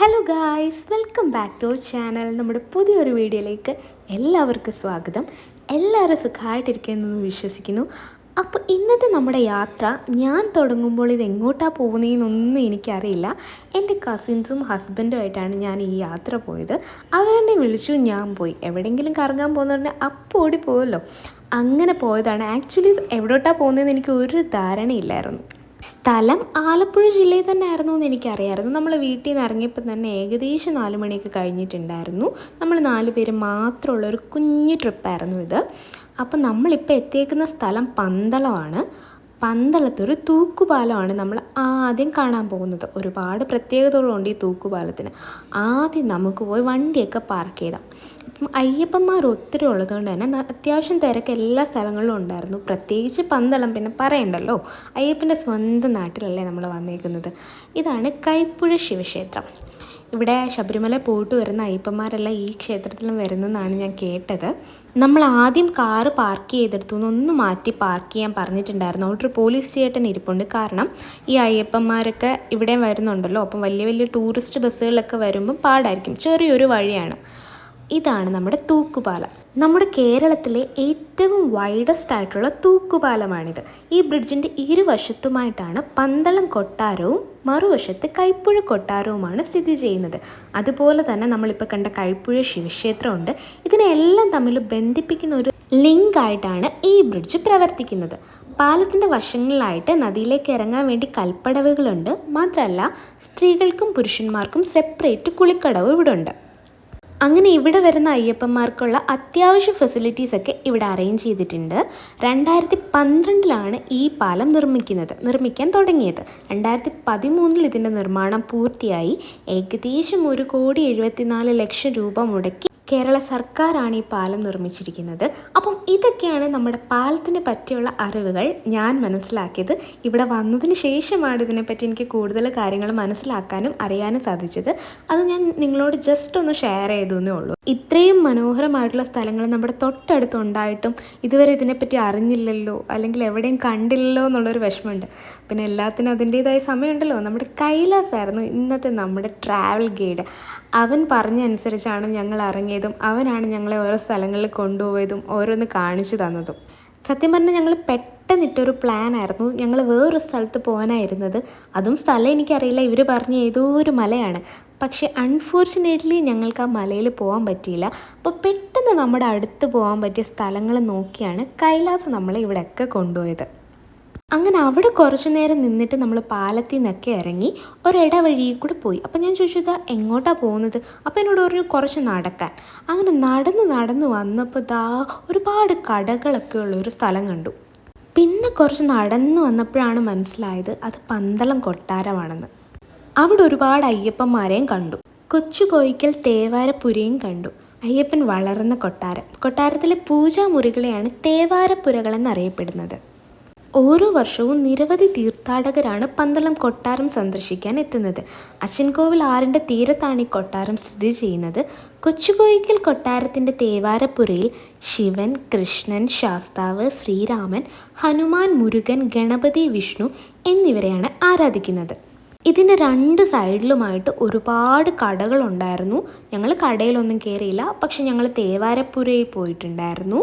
Hello guys, welcome back to our channel. നമ്മുടെ പുതിയൊരു വീഡിയോയിലേക്ക് എല്ലാവർക്കും സ്വാഗതം. എല്ലാവരും സുഖമായിട്ടിരിക്കുമെന്ന് വിശ്വസിക്കുന്നു. അപ്പോൾ ഇന്നത്തെ നമ്മുടെ യാത്ര ഞാൻ തുടങ്ങുമ്പോൾ ഇത് എങ്ങോട്ടാണ് പോകുന്നതെന്നൊന്നും എനിക്കറിയില്ല. എൻ്റെ കസിൻസും ഹസ്ബൻഡുമായിട്ടാണ് ഞാൻ ഈ യാത്ര പോയത്. അവരെന്നെ വിളിച്ചു, ഞാൻ പോയി. എവിടെയെങ്കിലും കറങ്ങാൻ പോകുന്നവരുടെ അപ്പോൾ ഓടി പോകുമല്ലോ, അങ്ങനെ പോയതാണ്. ആക്ച്വലി എവിടോട്ടാണ് പോകുന്നതെന്ന് എനിക്ക് ഒരു ധാരണയില്ലായിരുന്നു. സ്ഥലം ആലപ്പുഴ ജില്ലയിൽ തന്നെ ആയിരുന്നു എന്ന് എനിക്കറിയാമായിരുന്നു. നമ്മൾ വീട്ടിൽ നിന്ന് ഇറങ്ങിയപ്പോൾ തന്നെ ഏകദേശം 4 മണിയൊക്കെ കഴിഞ്ഞിട്ടുണ്ടായിരുന്നു. നമ്മൾ 4 പേര് മാത്രമുള്ള ഒരു കുഞ്ഞു ട്രിപ്പായിരുന്നു ഇത്. അപ്പം നമ്മളിപ്പോൾ എത്തിയേക്കുന്ന സ്ഥലം പന്തളമാണ്. പന്തളത്തൊരു തൂക്കുപാലമാണ് നമ്മൾ ആദ്യം കാണാൻ പോകുന്നത്. ഒരുപാട് പ്രത്യേകതകളുണ്ട് ഈ തൂക്കുപാലത്തിന്. ആദ്യം നമുക്ക് പോയി വണ്ടിയൊക്കെ പാർക്ക് ചെയ്താൽ. ഇപ്പം അയ്യപ്പന്മാർ ഒത്തിരി ഉള്ളതുകൊണ്ട് തന്നെ അത്യാവശ്യം തിരക്ക് എല്ലാ സ്ഥലങ്ങളിലും ഉണ്ടായിരുന്നു. പ്രത്യേകിച്ച് പന്തളം പിന്നെ പറയണ്ടല്ലോ, അയ്യപ്പൻ്റെ സ്വന്തം നാട്ടിലല്ലേ നമ്മൾ വന്നേക്കുന്നത്. ഇതാണ് കൈപ്പുഴ ശിവക്ഷേത്രം. ഇവിടെ ശബരിമല പോയിട്ട് വരുന്ന അയ്യപ്പന്മാരെല്ലാം ഈ ക്ഷേത്രത്തിലും വരുന്നതെന്നാണ് ഞാൻ കേട്ടത്. നമ്മൾ ആദ്യം കാറ് പാർക്ക് ചെയ്തെടുത്തു ഒന്ന് മാറ്റി പാർക്ക് ചെയ്യാൻ പറഞ്ഞിട്ടുണ്ടായിരുന്നു. അവിടെ ഒരു പോലീസ് ചേട്ടൻ ഇരിപ്പുണ്ട്. കാരണം ഈ അയ്യപ്പന്മാരൊക്കെ ഇവിടെ വരുന്നുണ്ടല്ലോ, അപ്പം വലിയ വലിയ ടൂറിസ്റ്റ് ബസ്സുകളിലൊക്കെ വരുമ്പം പാടായിരിക്കും. ചെറിയൊരു വഴിയാണ്. ഇതാണ് നമ്മുടെ തൂക്കുപാലം. നമ്മുടെ കേരളത്തിലെ ഏറ്റവും വൈഡസ്റ്റ് ആയിട്ടുള്ള തൂക്കുപാലമാണിത്. ഈ ബ്രിഡ്ജിൻ്റെ ഇരുവശത്തുമായിട്ടാണ് പന്തളം കൊട്ടാരവും മറുവശത്ത് കൈപ്പുഴ കൊട്ടാരവുമാണ് സ്ഥിതി ചെയ്യുന്നത്. അതുപോലെ തന്നെ നമ്മളിപ്പോൾ കണ്ട കൈപ്പുഴ ശിവക്ഷേത്രമുണ്ട്. ഇതിനെല്ലാം തമ്മിൽ ബന്ധിപ്പിക്കുന്ന ഒരു ലിങ്ക് ആയിട്ടാണ് ഈ ബ്രിഡ്ജ് പ്രവർത്തിക്കുന്നത്. പാലത്തിൻ്റെ വശങ്ങളിലായിട്ട് നദിയിലേക്ക് ഇറങ്ങാൻ വേണ്ടി കൽപ്പടവുകളുണ്ട്. മാത്രമല്ല, സ്ത്രീകൾക്കും പുരുഷന്മാർക്കും സെപ്പറേറ്റ് കുളിക്കടവും ഇവിടെ ഉണ്ട്. അങ്ങനെ ഇവിടെ വരുന്ന അയ്യപ്പന്മാർക്കുള്ള അത്യാവശ്യ ഫെസിലിറ്റീസൊക്കെ ഇവിടെ അറേഞ്ച് ചെയ്തിട്ടുണ്ട്. 2012 ഈ പാലം നിർമ്മിക്കാൻ തുടങ്ങിയത്. 2013 ഇതിൻ്റെ നിർമ്മാണം പൂർത്തിയായി. ഏകദേശം 1,74,00,000 രൂപ മുടക്കി കേരള സർക്കാരാണ് ഈ പാലം നിർമ്മിച്ചിരിക്കുന്നത്. അപ്പം ഇതൊക്കെയാണ് നമ്മുടെ പാലത്തിനെ പറ്റിയുള്ള അറിവുകൾ ഞാൻ മനസ്സിലാക്കിയത്. ഇവിടെ വന്നതിന് ശേഷമാണ് ഇതിനെപ്പറ്റി എനിക്ക് കൂടുതൽ കാര്യങ്ങൾ മനസ്സിലാക്കാനും അറിയാനും സാധിച്ചത്. അത് ഞാൻ നിങ്ങളോട് ജസ്റ്റ് ഒന്ന് ഷെയർ ചെയ്തേ ഉള്ളൂ. ഇത്രയും മനോഹരമായിട്ടുള്ള സ്ഥലങ്ങൾ നമ്മുടെ തൊട്ടടുത്തുണ്ടായിട്ടും ഇതുവരെ ഇതിനെപ്പറ്റി അറിഞ്ഞില്ലല്ലോ, അല്ലെങ്കിൽ എവിടെയും കണ്ടില്ലല്ലോ എന്നുള്ളൊരു വിഷമമുണ്ട്. പിന്നെ എല്ലാത്തിനും അതിൻ്റേതായ സമയമുണ്ടല്ലോ. നമ്മുടെ കൈലാസായിരുന്നു ഇന്നത്തെ നമ്മുടെ ട്രാവൽ ഗൈഡ്. അവൻ പറഞ്ഞ അനുസരിച്ചാണ് ഞങ്ങൾ ഇറങ്ങിയതും അവനാണ് ഞങ്ങളെ ഓരോ സ്ഥലങ്ങളിൽ കൊണ്ടുപോയതും ഓരോന്ന് കാണിച്ചു തന്നതും. സത്യം പറഞ്ഞാൽ ഞങ്ങൾ പെട്ടെന്നിട്ടൊരു പ്ലാനായിരുന്നു. ഞങ്ങൾ വേറൊരു സ്ഥലത്ത് പോകാനായിരുന്നത്. അതും സ്ഥലം എനിക്കറിയില്ല, ഇവർ പറഞ്ഞ ഏതോ ഒരു മലയാണ്. പക്ഷേ അൺഫോർച്ചുനേറ്റ്ലി ഞങ്ങൾക്ക് ആ മലയിൽ പോകാൻ പറ്റിയില്ല. അപ്പോൾ പെട്ടെന്ന് നമ്മുടെ അടുത്ത് പോകാൻ പറ്റിയ സ്ഥലങ്ങൾ നോക്കിയാണ് കൈലാസ് നമ്മളെ ഇവിടെയൊക്കെ കൊണ്ടുപോയത്. അങ്ങനെ അവിടെ കുറച്ച് നേരം നിന്നിട്ട് നമ്മൾ പാലത്തിൽ നിന്നൊക്കെ ഇറങ്ങി ഒരിടവഴിയിൽ കൂടെ പോയി. അപ്പം ഞാൻ ചോദിച്ചു, ഇതാ എങ്ങോട്ടാണ് പോകുന്നത്? അപ്പോൾ എന്നോട് പറഞ്ഞു കുറച്ച് നടക്കാൻ. അങ്ങനെ നടന്ന് വന്നപ്പോൾ ഒരുപാട് കടകളൊക്കെ ഉള്ളൊരു സ്ഥലം കണ്ടു. പിന്നെ കുറച്ച് നടന്ന് വന്നപ്പോഴാണ് മനസ്സിലായത് അത് പന്തളം കൊട്ടാരമാണെന്ന്. അവിടെ ഒരുപാട് അയ്യപ്പന്മാരെയും കണ്ടു. കൊച്ചു കോയിക്കൽ തേവാരപ്പുരയും കണ്ടു. അയ്യപ്പൻ വളർന്ന കൊട്ടാരത്തിലെ പൂജാമുറികളെയാണ് തേവാരപ്പുരകളെന്നറിയപ്പെടുന്നത്. ഓരോ വർഷവും നിരവധി തീർത്ഥാടകരാണ് പന്തളം കൊട്ടാരം സന്ദർശിക്കാൻ എത്തുന്നത്. അച്ചൻകോവിൽ ആറിൻ്റെ തീരത്താണ് ഈ കൊട്ടാരം സ്ഥിതി ചെയ്യുന്നത്. കൊച്ചുകോയിക്കൽ കൊട്ടാരത്തിൻ്റെ തേവാരപ്പുരയിൽ ശിവൻ, കൃഷ്ണൻ, ശാസ്താവ്, ശ്രീരാമൻ, ഹനുമാൻ, മുരുകൻ, ഗണപതി, വിഷ്ണു എന്നിവരെയാണ് ആരാധിക്കുന്നത്. ഇതിൻ്റെ 2 സൈഡിലുമായിട്ട് ഒരുപാട് കടകളുണ്ടായിരുന്നു. ഞങ്ങൾ കടയിലൊന്നും കയറിയില്ല, പക്ഷെ ഞങ്ങൾ തേവാരപ്പുരയിൽ പോയിട്ടുണ്ടായിരുന്നു.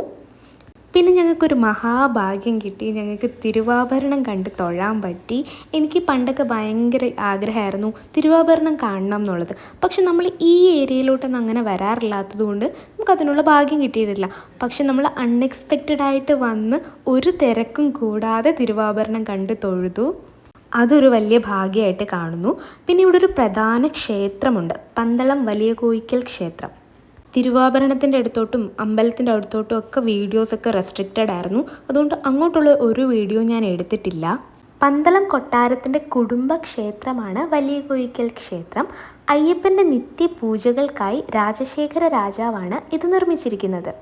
പിന്നെ ഞങ്ങൾക്കൊരു മഹാഭാഗ്യം കിട്ടി. ഞങ്ങൾക്ക് തിരുവാഭരണം കണ്ട് തൊഴാൻ പറ്റി. എനിക്ക് പണ്ടൊക്കെ ഭയങ്കര ആഗ്രഹമായിരുന്നു തിരുവാഭരണം കാണണം എന്നുള്ളത്. പക്ഷെ നമ്മൾ ഈ ഏരിയയിലോട്ടൊന്നും അങ്ങനെ വരാറില്ലാത്തത് കൊണ്ട് നമുക്കതിനുള്ള ഭാഗ്യം കിട്ടിയിട്ടില്ല. പക്ഷെ നമ്മൾ അൺഎക്സ്പെക്റ്റഡായിട്ട് വന്ന് ഒരു തിരക്കും കൂടാതെ തിരുവാഭരണം കണ്ട് തൊഴുതു. അതൊരു വലിയ ഭാഗ്യമായിട്ട് കാണുന്നു. പിന്നെ ഇവിടെ ഒരു പ്രധാന ക്ഷേത്രമുണ്ട്, പന്തളം വലിയ കോയിക്കൽ ക്ഷേത്രം. തിരുവാഭരണത്തിൻ്റെ അടുത്തോട്ടും അമ്പലത്തിൻ്റെ അടുത്തോട്ടും ഒക്കെ വീഡിയോസൊക്കെ റെസ്ട്രിക്റ്റഡ് ആയിരുന്നു. അതുകൊണ്ട് അങ്ങോട്ടുള്ള ഒരു വീഡിയോ ഞാൻ എടുത്തിട്ടില്ല. പന്തളം കൊട്ടാരത്തിൻ്റെ കുടുംബക്ഷേത്രമാണ് വലിയ കോയിക്കൽ ക്ഷേത്രം. അയ്യപ്പൻ്റെ നിത്യപൂജകൾക്കായി രാജശേഖര രാജാവാണ് ഇത് നിർമ്മിച്ചിരിക്കുന്നത്.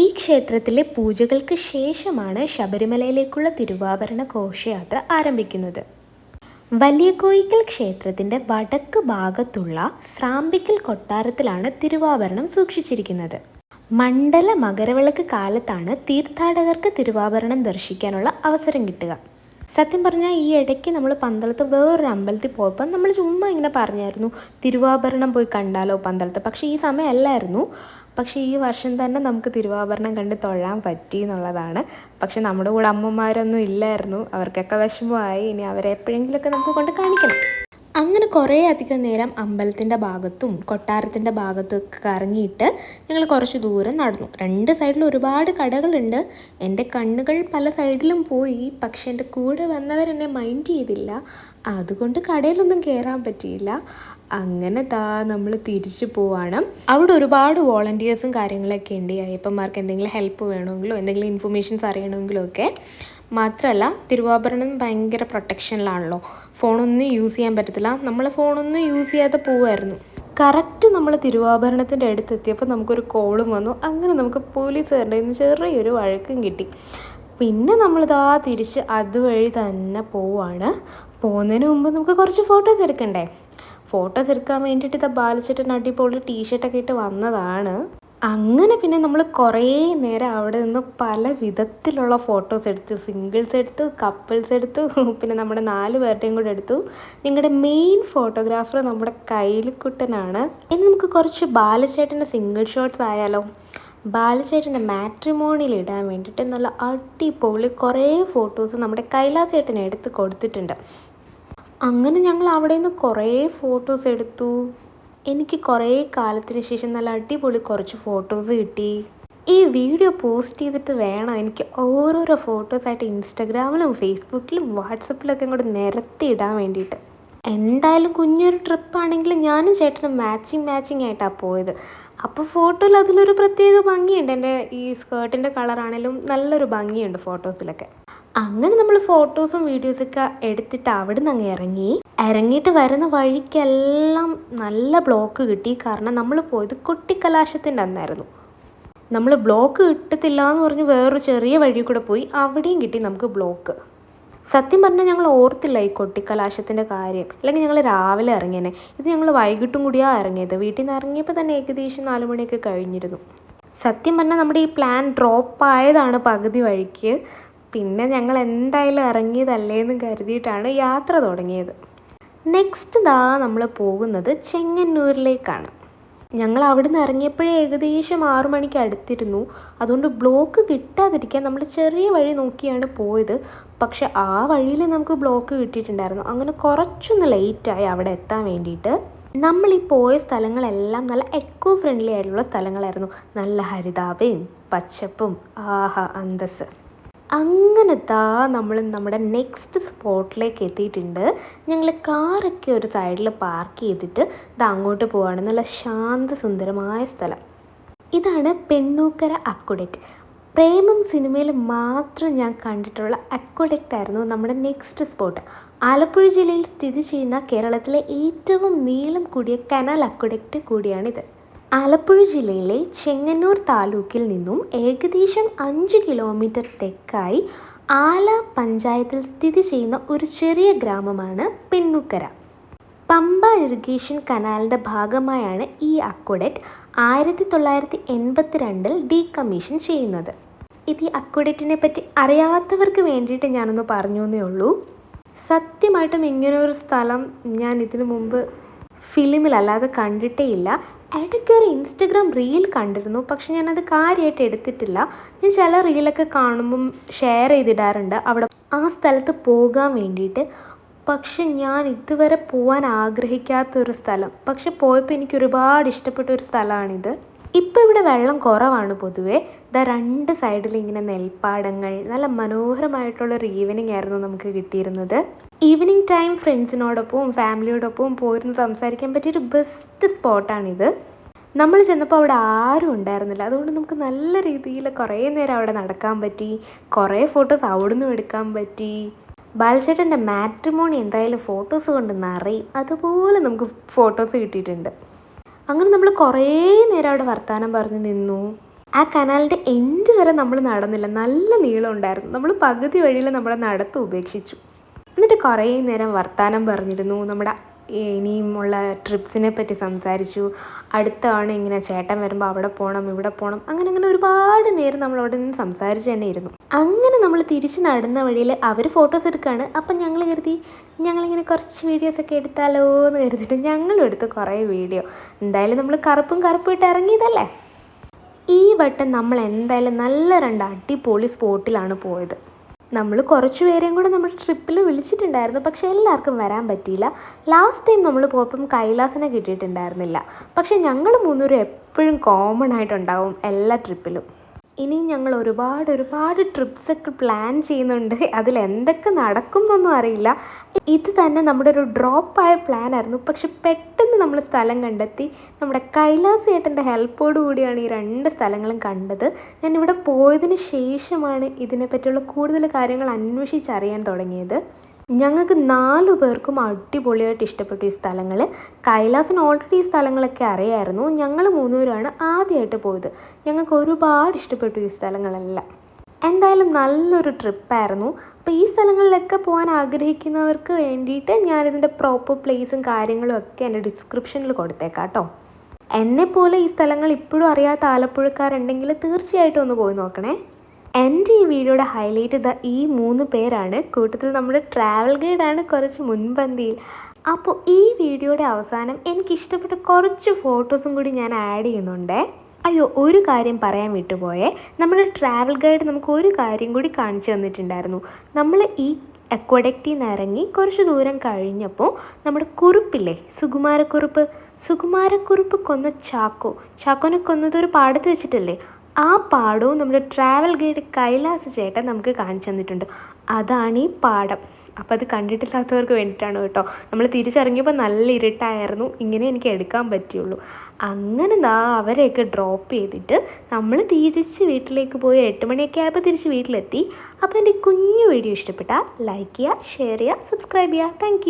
ഈ ക്ഷേത്രത്തിലെ പൂജകൾക്ക് ശേഷമാണ് ശബരിമലയിലേക്കുള്ള തിരുവാഭരണ ഘോഷയാത്ര ആരംഭിക്കുന്നത്. വലിയ കോയിക്കൽ ക്ഷേത്രത്തിൻ്റെ വടക്ക് ഭാഗത്തുള്ള സ്രാമ്പിക്കൽ കൊട്ടാരത്തിലാണ് തിരുവാഭരണം സൂക്ഷിച്ചിരിക്കുന്നത്. മണ്ഡല മകരവിളക്ക് കാലത്താണ് തീർത്ഥാടകർക്ക് തിരുവാഭരണം ദർശിക്കാനുള്ള അവസരം കിട്ടുക. സത്യം പറഞ്ഞാൽ ഈ ഇടയ്ക്ക് നമ്മൾ പന്തളത്ത് വേറൊരു അമ്പലത്തിൽ പോയപ്പോൾ നമ്മൾ ചുമ്മാ ഇങ്ങനെ പറഞ്ഞായിരുന്നു തിരുവാഭരണം പോയി കണ്ടാലോ പന്തളത്ത്. പക്ഷേ ഈ സമയമല്ലായിരുന്നു. പക്ഷേ ഈ വർഷം തന്നെ നമുക്ക് തിരുവാഭരണം കണ്ട് തൊഴാൻ പറ്റി എന്നുള്ളതാണ്. പക്ഷെ നമ്മുടെ കൂടെ അമ്മമാരൊന്നും ഇല്ലായിരുന്നു. അവർക്കൊക്കെ വിഷമമായി. ഇനി അവരെ എപ്പോഴെങ്കിലുമൊക്കെ നമുക്ക് കൊണ്ട് കാണിക്കണം. അങ്ങനെ കുറേ അധികം നേരം അമ്പലത്തിൻ്റെ ഭാഗത്തും കൊട്ടാരത്തിൻ്റെ ഭാഗത്തും ഒക്കെ കറങ്ങിയിട്ട് ഞങ്ങൾ കുറച്ച് ദൂരം നടന്നു. രണ്ട് സൈഡിലും ഒരുപാട് കടകളുണ്ട്. എൻ്റെ കണ്ണുകൾ പല സൈഡിലും പോയി. പക്ഷെ എൻ്റെ കൂടെ വന്നവരെന്നെ മൈൻഡ് ചെയ്തില്ല. അതുകൊണ്ട് കടയിലൊന്നും കയറാൻ പറ്റിയില്ല. അങ്ങനെ നമ്മൾ തിരിച്ചു പോവാണ്. അവിടെ ഒരുപാട് വോളണ്ടിയേഴ്സും കാര്യങ്ങളൊക്കെ ഉണ്ട്. അയ്യപ്പന്മാർക്ക് എന്തെങ്കിലും ഹെൽപ്പ് വേണമെങ്കിലോ എന്തെങ്കിലും ഇൻഫർമേഷൻസ് അറിയണമെങ്കിലോ ഒക്കെ. മാത്രമല്ല തിരുവാഭരണം ഭയങ്കര പ്രൊട്ടക്ഷനിലാണല്ലോ. ഫോണൊന്നും യൂസ് ചെയ്യാൻ പറ്റത്തില്ല. നമ്മൾ ഫോണൊന്നും യൂസ് ചെയ്യാതെ പോവുമായിരുന്നു. കറക്റ്റ് നമ്മൾ തിരുവാഭരണത്തിൻ്റെ അടുത്തെത്തിയപ്പോൾ നമുക്കൊരു കോളും വന്നു. അങ്ങനെ നമുക്ക് പോലീസുകാരുടെ നിന്ന് ചെറിയൊരു വഴക്കും കിട്ടി. പിന്നെ നമ്മളിതാ തിരിച്ച് അതുവഴി തന്നെ പോവാണ്. പോകുന്നതിന് മുമ്പ് നമുക്ക് കുറച്ച് ഫോട്ടോസ് എടുക്കണ്ടേ. ഫോട്ടോസ് എടുക്കാൻ വേണ്ടിയിട്ട് ഇതാ ബാലച്ചേട്ടൻ അടിപൊളി ടീഷർട്ടൊക്കെ ഇട്ട് വന്നതാണ്. അങ്ങനെ പിന്നെ നമ്മൾ കുറേ നേരം അവിടെ നിന്ന് പല വിധത്തിലുള്ള ഫോട്ടോസ് എടുത്തു. സിംഗിൾസ് എടുത്തു, കപ്പിൾസ് എടുത്തു, പിന്നെ നമ്മുടെ 4 പേരുടെയും കൂടെ എടുത്തു. ഞങ്ങളുടെ മെയിൻ ഫോട്ടോഗ്രാഫർ നമ്മുടെ കൈലിക്കുട്ടനാണ്. ഇനി നമുക്ക് കുറച്ച് ബാലച്ചേട്ടൻ്റെ സിംഗിൾ ഷോട്ട്സ് ആയാലോ. ബാലച്ചേട്ടൻ്റെ മാട്രിമോണിയിൽ ഇടാൻ വേണ്ടിയിട്ട് നല്ല അടിപൊളി കുറേ ഫോട്ടോസ് നമ്മുടെ കൈലാസേട്ടനെ എടുത്ത് കൊടുത്തിട്ടുണ്ട്. അങ്ങനെ ഞങ്ങൾ അവിടെ നിന്ന് കുറേ ഫോട്ടോസ് എടുത്തു. എനിക്ക് കുറേ കാലത്തിന് ശേഷം നല്ല അടിപൊളി കുറച്ച് ഫോട്ടോസ് കിട്ടി. ഈ വീഡിയോ പോസ്റ്റ് ചെയ്തിട്ട് വേണം എനിക്ക് ഓരോരോ ഫോട്ടോസായിട്ട് ഇൻസ്റ്റഗ്രാമിലും ഫേസ്ബുക്കിലും വാട്സപ്പിലൊക്കെ ഇങ്ങോട്ട് നിരത്തി ഇടാൻ വേണ്ടിയിട്ട്. എന്തായാലും കുഞ്ഞൊരു ട്രിപ്പാണെങ്കിലും ഞാനും ചേട്ടനും മാച്ചിങ് ആയിട്ടാണ് പോയത്. അപ്പോൾ ഫോട്ടോയിൽ അതിലൊരു പ്രത്യേക ഭംഗിയുണ്ട്. എൻ്റെ ഈ സ്കേർട്ടിൻ്റെ കളറാണെങ്കിലും നല്ലൊരു ഭംഗിയുണ്ട് ഫോട്ടോസിലൊക്കെ. അങ്ങനെ നമ്മൾ ഫോട്ടോസും വീഡിയോസൊക്കെ എടുത്തിട്ട് അവിടെ നിന്ന് അങ്ങ് ഇറങ്ങിയിട്ട് വരുന്ന വഴിക്കെല്ലാം നല്ല ബ്ലോക്ക് കിട്ടി. കാരണം നമ്മൾ പോയത് കൊട്ടിക്കലാശത്തിൻ്റെ അന്നായിരുന്നു. നമ്മൾ ബ്ലോക്ക് കിട്ടത്തില്ല എന്ന് പറഞ്ഞ് വേറൊരു ചെറിയ വഴി കൂടെ പോയി. അവിടെയും കിട്ടി നമുക്ക് ബ്ലോക്ക്. സത്യം പറഞ്ഞാൽ ഞങ്ങൾ ഓർത്തില്ല ഈ കൊട്ടിക്കലാശത്തിൻ്റെ കാര്യം. അല്ലെങ്കിൽ ഞങ്ങൾ രാവിലെ ഇറങ്ങിയേനെ. ഇത് ഞങ്ങൾ വൈകിട്ടും കൂടിയാണ് ഇറങ്ങിയത്. വീട്ടിൽ നിന്ന് ഇറങ്ങിയപ്പോൾ തന്നെ ഏകദേശം 4 മണിയൊക്കെ കഴിഞ്ഞിരുന്നു. സത്യം പറഞ്ഞാൽ നമ്മുടെ ഈ പ്ലാൻ ഡ്രോപ്പ് ആയതാണ് പകുതി വഴിക്ക്. പിന്നെ ഞങ്ങൾ എന്തായാലും ഇറങ്ങിയതല്ലേന്ന് കരുതിയിട്ടാണ് യാത്ര തുടങ്ങിയത്. നെക്സ്റ്റ് നമ്മൾ പോകുന്നത് ചെങ്ങന്നൂരിലേക്കാണ്. ഞങ്ങൾ അവിടെ നിന്ന് ഇറങ്ങിയപ്പോഴേ ഏകദേശം 6 മണിക്ക് അടുത്തിരുന്നു. അതുകൊണ്ട് ബ്ലോക്ക് കിട്ടാതിരിക്കാൻ നമ്മൾ ചെറിയ വഴി നോക്കിയാണ് പോയത്. പക്ഷെ ആ വഴിയിൽ നമുക്ക് ബ്ലോക്ക് കിട്ടിയിട്ടുണ്ടായിരുന്നു. അങ്ങനെ കുറച്ചൊന്ന് ലേറ്റായി അവിടെ എത്താൻ വേണ്ടിയിട്ട്. നമ്മൾ ഈ പോയ സ്ഥലങ്ങളെല്ലാം നല്ല എക്കോ ഫ്രണ്ട്ലി ആയിട്ടുള്ള സ്ഥലങ്ങളായിരുന്നു. നല്ല ഹരിതാപയും പച്ചപ്പും ആഹാ അന്തസ്. അങ്ങനെ നമ്മൾ നമ്മുടെ നെക്സ്റ്റ് സ്പോട്ടിലേക്ക് എത്തിയിട്ടുണ്ട്. ഞങ്ങൾ കാറൊക്കെ ഒരു സൈഡിൽ പാർക്ക് ചെയ്തിട്ട് അങ്ങോട്ട് പോവാണ്. നല്ല ശാന്തസുന്ദരമായ സ്ഥലം. ഇതാണ് പെണ്ണൂക്കര അക്വഡക്റ്റ്. പ്രേമം സിനിമയിൽ മാത്രം ഞാൻ കണ്ടിട്ടുള്ള അക്വഡക്റ്റ് ആയിരുന്നു നമ്മുടെ നെക്സ്റ്റ് സ്പോട്ട്. ആലപ്പുഴ ജില്ലയിൽ സ്ഥിതി ചെയ്യുന്ന കേരളത്തിലെ ഏറ്റവും നീളം കൂടിയ കനാൽ അക്വഡക്റ്റ് കൂടിയാണിത്. ആലപ്പുഴ ജില്ലയിലെ ചെങ്ങന്നൂർ താലൂക്കിൽ നിന്നും ഏകദേശം 5 കിലോമീറ്റർ തെക്കായി ആല പഞ്ചായത്തിൽ സ്ഥിതി ചെയ്യുന്ന ഒരു ചെറിയ ഗ്രാമമാണ് പെണ്ണൂക്കര. പമ്പ ഇറിഗേഷൻ കനാലിൻ്റെ ഭാഗമായാണ് ഈ അക്വഡക്റ്റ് 1982 ഡീകമ്മീഷൻ ചെയ്യുന്നത്. ഇത് ഈ അക്വഡക്റ്റിനെ പറ്റി അറിയാത്തവർക്ക് വേണ്ടിയിട്ട് ഞാനൊന്ന് പറഞ്ഞു എന്നേ ഉള്ളൂ. സത്യമായിട്ടും ഇങ്ങനൊരു സ്ഥലം ഞാൻ ഇതിനു മുമ്പ് ഫിലിമിലല്ലാതെ കണ്ടിട്ടേ ഇല്ല. ഇടയ്ക്കൊരു ഇൻസ്റ്റഗ്രാം റീൽ കണ്ടിരുന്നു. പക്ഷെ ഞാനത് കാര്യമായിട്ട് എടുത്തിട്ടില്ല. ഞാൻ ചില റീലൊക്കെ കാണുമ്പം ഷെയർ ചെയ്തിടാറുണ്ട് അവിടെ ആ സ്ഥലത്ത് പോകാൻ വേണ്ടിയിട്ട്. പക്ഷെ ഞാൻ ഇതുവരെ പോകാൻ ആഗ്രഹിക്കാത്തൊരു സ്ഥലം. പക്ഷെ പോയപ്പോൾ എനിക്ക് ഒരുപാട് ഇഷ്ടപ്പെട്ട ഒരു സ്ഥലമാണിത്. ഇപ്പോൾ ഇവിടെ വെള്ളം കുറവാണ് പൊതുവേ. 2 സൈഡിൽ ഇങ്ങനെ നെൽപ്പാടങ്ങൾ, നല്ല മനോഹരമായിട്ടുള്ളൊരു ഈവനിങ് ആയിരുന്നു നമുക്ക് കിട്ടിയിരുന്നത്. ഈവനിങ് ടൈം ഫ്രണ്ട്സിനോടൊപ്പവും ഫാമിലിയോടൊപ്പവും പോയിരുന്ന് സംസാരിക്കാൻ പറ്റിയൊരു ബെസ്റ്റ് സ്പോട്ടാണിത്. നമ്മൾ ചെന്നപ്പോൾ അവിടെ ആരും ഉണ്ടായിരുന്നില്ല. അതുകൊണ്ട് നമുക്ക് നല്ല രീതിയിൽ കുറേ നേരം അവിടെ നടക്കാൻ പറ്റി. കുറേ ഫോട്ടോസ് അവിടുന്ന് എടുക്കാൻ പറ്റി. ബാലച്ചേട്ടൻ്റെ മാട്രിമോണി എന്തായാലും ഫോട്ടോസ് കൊണ്ട് നിറയും. അതുപോലെ നമുക്ക് ഫോട്ടോസ് കിട്ടിയിട്ടുണ്ട്. അങ്ങനെ നമ്മൾ കുറേ നേരം അവിടെ വർത്തമാനം പറഞ്ഞ് നിന്നു. ആ കനാലിൻ്റെ എൻഡ് വരെ നമ്മൾ നടന്നില്ല. നല്ല നീളം ഉണ്ടായിരുന്നു. നമ്മൾ പകുതി വഴിയിൽ നമ്മളെ നടത്തം ഉപേക്ഷിച്ചു. എന്നിട്ട് കുറേ നേരം വർത്തമാനം പറഞ്ഞിരുന്നു. നമ്മുടെ ഇനിയുമുള്ള ട്രിപ്സിനെ പറ്റി സംസാരിച്ചു. അടുത്ത തവണ ഇങ്ങനെ ചേട്ടൻ വരുമ്പോൾ അവിടെ പോകണം ഇവിടെ പോകണം അങ്ങനെ ഒരുപാട് നേരം നമ്മൾ അവിടെ നിന്ന് സംസാരിച്ച് തന്നെ ഇരുന്നു. അങ്ങനെ നമ്മൾ തിരിച്ച് നടന്ന വഴിയിൽ അവർ ഫോട്ടോസ് എടുക്കുകയാണ്. അപ്പം ഞങ്ങൾ കരുതി ഞങ്ങളിങ്ങനെ കുറച്ച് വീഡിയോസൊക്കെ എടുത്താലോ എന്ന് കരുതിയിട്ട് ഞങ്ങളും എടുത്ത് കുറേ വീഡിയോ. എന്തായാലും നമ്മൾ കറുപ്പും ഇട്ട് ഇറങ്ങിയതല്ലേ. ഈ വട്ടം നമ്മൾ എന്തായാലും നല്ല 2 അടിപൊളി സ്പോട്ടിലാണ് പോയത്. നമ്മൾ കുറച്ച് പേരെയും കൂടെ നമ്മുടെ ട്രിപ്പിൽ വിളിച്ചിട്ടുണ്ടായിരുന്നു, പക്ഷേ എല്ലാവർക്കും വരാൻ പറ്റിയില്ല. ലാസ്റ്റ് ടൈം നമ്മൾ പോയപ്പം കൈലാസനെ കിട്ടിയിട്ടുണ്ടായിരുന്നില്ല. പക്ഷേ ഞങ്ങൾ 3 പേരും എപ്പോഴും കോമൺ ആയിട്ടുണ്ടാവും എല്ലാ ട്രിപ്പിലും. ഇനി ഞങ്ങൾ ഒരുപാട് ട്രിപ്സൊക്കെ പ്ലാൻ ചെയ്യുന്നുണ്ട്. അതിലെന്തൊക്കെ നടക്കും എന്നൊന്നും അറിയില്ല. ഇത് തന്നെ നമ്മുടെ ഒരു ഡ്രോപ്പായ പ്ലാനായിരുന്നു. പക്ഷെ പെട്ടെന്ന് നമ്മൾ സ്ഥലം കണ്ടെത്തി. നമ്മുടെ കൈലാസ് ഏട്ടൻ്റെ ഹെൽപ്പോടു കൂടിയാണ് ഈ 2 സ്ഥലങ്ങളും കണ്ടത്. ഞാനിവിടെ പോയതിന് ശേഷമാണ് ഇതിനെപ്പറ്റിയുള്ള കൂടുതൽ കാര്യങ്ങൾ അന്വേഷിച്ചറിയാൻ തുടങ്ങിയത്. ഞങ്ങൾക്ക് 4 പേർക്കും അടിപൊളിയായിട്ട് ഇഷ്ടപ്പെട്ടു ഈ സ്ഥലങ്ങൾ. കൈലാസിന് ഓൾറെഡി ഈ സ്ഥലങ്ങളൊക്കെ അറിയായിരുന്നു. ഞങ്ങൾ 3 പേരാണ് ആദ്യമായിട്ട് പോയത്. ഞങ്ങൾക്ക് ഒരുപാട് ഇഷ്ടപ്പെട്ടു ഈ സ്ഥലങ്ങളെല്ലാം. എന്തായാലും നല്ലൊരു ട്രിപ്പായിരുന്നു. അപ്പോൾ ഈ സ്ഥലങ്ങളിലൊക്കെ പോകാൻ ആഗ്രഹിക്കുന്നവർക്ക് വേണ്ടിയിട്ട് ഞാനിതിൻ്റെ പ്രോപ്പർ പ്ലേസും കാര്യങ്ങളും ഒക്കെ എൻ്റെ ഡിസ്ക്രിപ്ഷനിൽ കൊടുത്തേക്കാം കേട്ടോ. എന്നെപ്പോലെ ഈ സ്ഥലങ്ങൾ ഇപ്പോഴും അറിയാത്ത ആലപ്പുഴക്കാരുണ്ടെങ്കിൽ തീർച്ചയായിട്ടും ഒന്ന് പോയി നോക്കണേ. എൻ്റെ ഈ വീഡിയോയുടെ ഹൈലൈറ്റ് ഈ 3 പേരാണ്. കൂട്ടത്തിൽ നമ്മുടെ ട്രാവൽ ഗൈഡാണ് കുറച്ച് മുൻപന്തിയിൽ. അപ്പോൾ ഈ വീഡിയോയുടെ അവസാനം എനിക്കിഷ്ടപ്പെട്ട കുറച്ച് ഫോട്ടോസും കൂടി ഞാൻ ആഡ് ചെയ്യുന്നുണ്ട്. അയ്യോ, ഒരു കാര്യം പറയാൻ വിട്ടുപോയേ. നമ്മുടെ ട്രാവൽ ഗൈഡ് നമുക്ക് ഒരു കാര്യം കൂടി കാണിച്ചു തന്നിട്ടുണ്ടായിരുന്നു. നമ്മൾ ഈ അക്വഡക്റ്റിൽ നിന്ന് ഇറങ്ങി കുറച്ച് ദൂരം കഴിഞ്ഞപ്പോൾ നമ്മുടെ കുറുപ്പില്ലേ, സുകുമാരക്കുറുപ്പ് കൊന്ന ചാക്കോനെ കൊന്നതൊരു പാടത്ത് വെച്ചിട്ടല്ലേ. ആ പാടവും നമ്മുടെ ട്രാവൽ ഗൈഡ് കൈലാസ് ചേട്ടൻ നമുക്ക് കാണിച്ചു തന്നിട്ടുണ്ട്. അതാണ് ഈ പാടം. അപ്പോൾ അത് കണ്ടിട്ടില്ലാത്തവർക്ക് വേണ്ടിയിട്ടാണ് കേട്ടോ. നമ്മൾ തിരിച്ചിറങ്ങിയപ്പോൾ നല്ല ഇരുട്ടായിരുന്നു. ഇങ്ങനെ എനിക്ക് എടുക്കാൻ പറ്റുള്ളൂ. അങ്ങനെ അവരെയൊക്കെ ഡ്രോപ്പ് ചെയ്തിട്ട് നമ്മൾ തിരിച്ച് വീട്ടിലേക്ക് പോയി 8 മണിയൊക്കെ ആയപ്പോൾ തിരിച്ച് വീട്ടിലെത്തി. അപ്പോൾ എൻ്റെ കുഞ്ഞു വീഡിയോ ഇഷ്ടപ്പെട്ടാൽ ലൈക്ക് ചെയ്യുക, ഷെയർ ചെയ്യുക, സബ്സ്ക്രൈബ് ചെയ്യുക. താങ്ക്